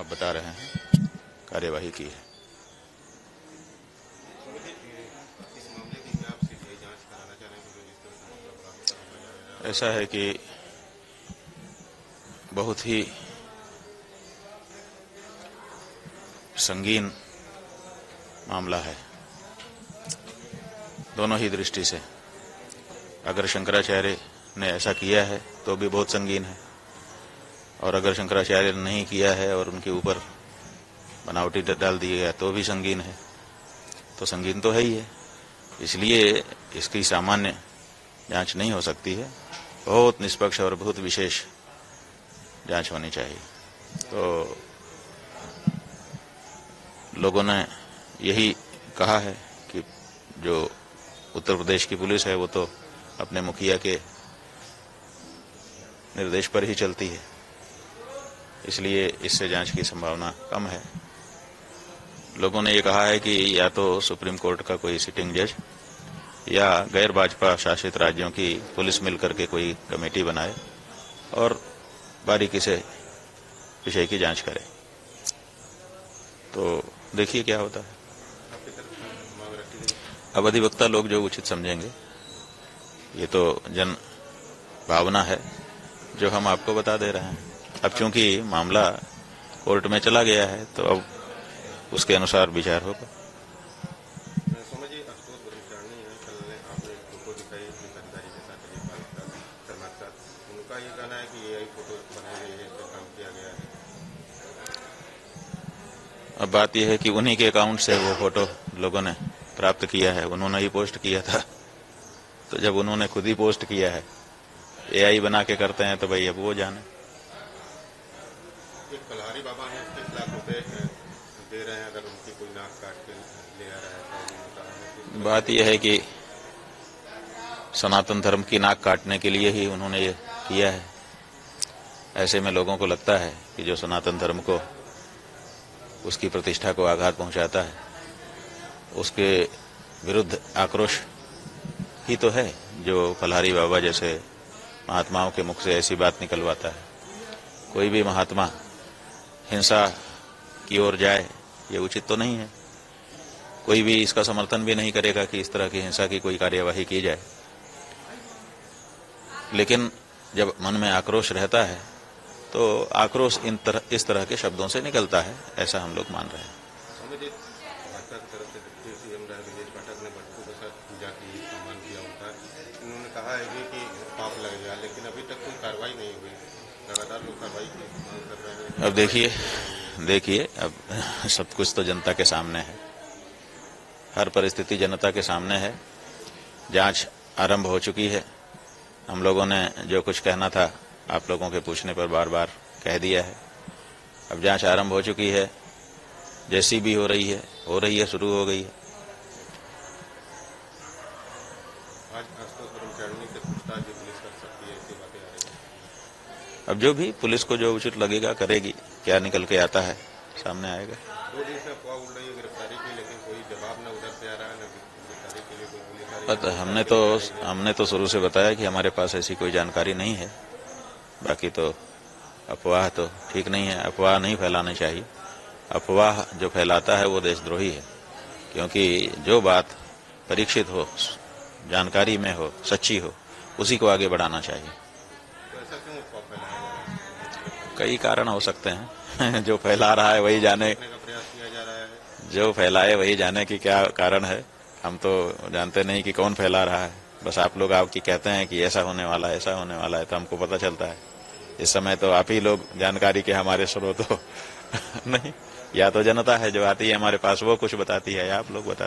आप बता रहे हैं कार्यवाही की है। ऐसा है कि बहुत ही संगीन मामला है दोनों ही दृष्टि से। अगर शंकराचार्य ने ऐसा किया है तो भी बहुत संगीन है, और अगर शंकराचार्य ने नहीं किया है और उनके ऊपर बनावटी डाल दिया गया तो भी संगीन है। तो संगीन तो है ही है, इसलिए इसकी सामान्य जांच नहीं हो सकती है, बहुत निष्पक्ष और बहुत विशेष जांच होनी चाहिए। तो लोगों ने यही कहा है कि जो उत्तर प्रदेश की पुलिस है वो तो अपने मुखिया के निर्देश पर ही चलती है, इसलिए इससे जांच की संभावना कम है। लोगों ने ये कहा है कि या तो सुप्रीम कोर्ट का कोई सिटिंग जज या गैर भाजपा शासित राज्यों की पुलिस मिलकर के कोई कमेटी बनाए और बारीकी से विषय की जांच करे। तो देखिए क्या होता है। अब अधिवक्ता लोग जो उचित समझेंगे, ये तो जन भावना है जो हम आपको बता दे रहे हैं। अब चूंकि मामला कोर्ट में चला गया है तो अब उसके अनुसार विचार होगा। उनका ये कहना है कि एआई फोटो बनाई गई है, इसका काम किया गया है। अब बात यह है कि उन्हीं के अकाउंट से वो फोटो लोगों ने प्राप्त किया है, उन्होंने ही पोस्ट किया था। तो जब उन्होंने खुद ही पोस्ट किया है, एआई बना के करते हैं, तो भाई अब वो जाने। एक कलहारी बाबा है, 30 लाख रुपए दे रहे हैं अगर उनकी कोई नाक काट के ले आ रहा है। बात यह है कि सनातन धर्म की नाक काटने के लिए ही उन्होंने ये किया है। ऐसे में लोगों को लगता है कि जो सनातन धर्म को, उसकी प्रतिष्ठा को आघात पहुंचाता है, उसके विरुद्ध आक्रोश ही तो है जो कलहारी बाबा जैसे महात्माओं के मुख से ऐसी बात निकलवाता है। कोई भी महात्मा हिंसा की ओर जाए ये उचित तो नहीं है। कोई भी इसका समर्थन भी नहीं करेगा कि इस तरह की हिंसा की कोई कार्यवाही की जाए, लेकिन जब मन में आक्रोश रहता है तो आक्रोश इस तरह के शब्दों से निकलता है, ऐसा हम लोग मान रहे हैं। भाजपा की तरफ से डिप्टी सीएम ब्रजेश पाठक ने बच्चों के साथ पूजा की, सम्मान किया उनका। उन्होंने कहा है कि पाप लग गया, लेकिन अभी तक कोई कार्रवाई नहीं हुई। लगातार लोग कार्रवाई की मांग कर रहे हैं। अब देखिए अब सब कुछ तो जनता के सामने है, हर परिस्थिति जनता के सामने है। जांच आरंभ हो चुकी है। हम लोगों ने जो कुछ कहना था आप लोगों के पूछने पर बार बार कह दिया है। अब जांच आरंभ हो चुकी है, जैसी भी हो रही है, शुरू हो गई है। आज तो कर्मचारियों से पूछताछ भी पुलिस कर सकती है, ऐसी बातें आ रही हैं। अब जो भी पुलिस को जो उचित लगेगा करेगी, क्या निकल के आता है सामने आएगा। 2 दिन से अफवाह उड़ रही है गिरफ्तारी की, लेकिन कोई जवाब न उधर से आ रहा है, न गिरफ्तारी के लिए कोई पुलिस आ रही है। हमने तो शुरू से बताया कि हमारे पास ऐसी कोई जानकारी नहीं है। बाकी तो अफवाह तो ठीक नहीं है, अफवाह नहीं फैलानी चाहिए। अफवाह जो फैलाता है वो देशद्रोही है, क्योंकि जो बात परीक्षित हो, जानकारी में हो, सच्ची हो, उसी को आगे बढ़ाना चाहिए। तो ऐसा क्यों अफवाह फैलाया जा रहा है? कई कारण हो सकते हैं जो फैला रहा है वही जाने, का प्रयास किया जा रहा है। जो फैलाए वही जाने कि क्या कारण है। हम तो जानते नहीं कि कौन फैला रहा है, बस आप लोग आपकी कहते हैं कि ऐसा होने वाला है, ऐसा होने वाला है, तो हमको पता चलता है। इस समय तो आप ही लोग जानकारी के हमारे स्रोत हो नहीं, या तो जनता है जो आती है हमारे पास, वो कुछ बताती है, या आप लोग बताते हैं।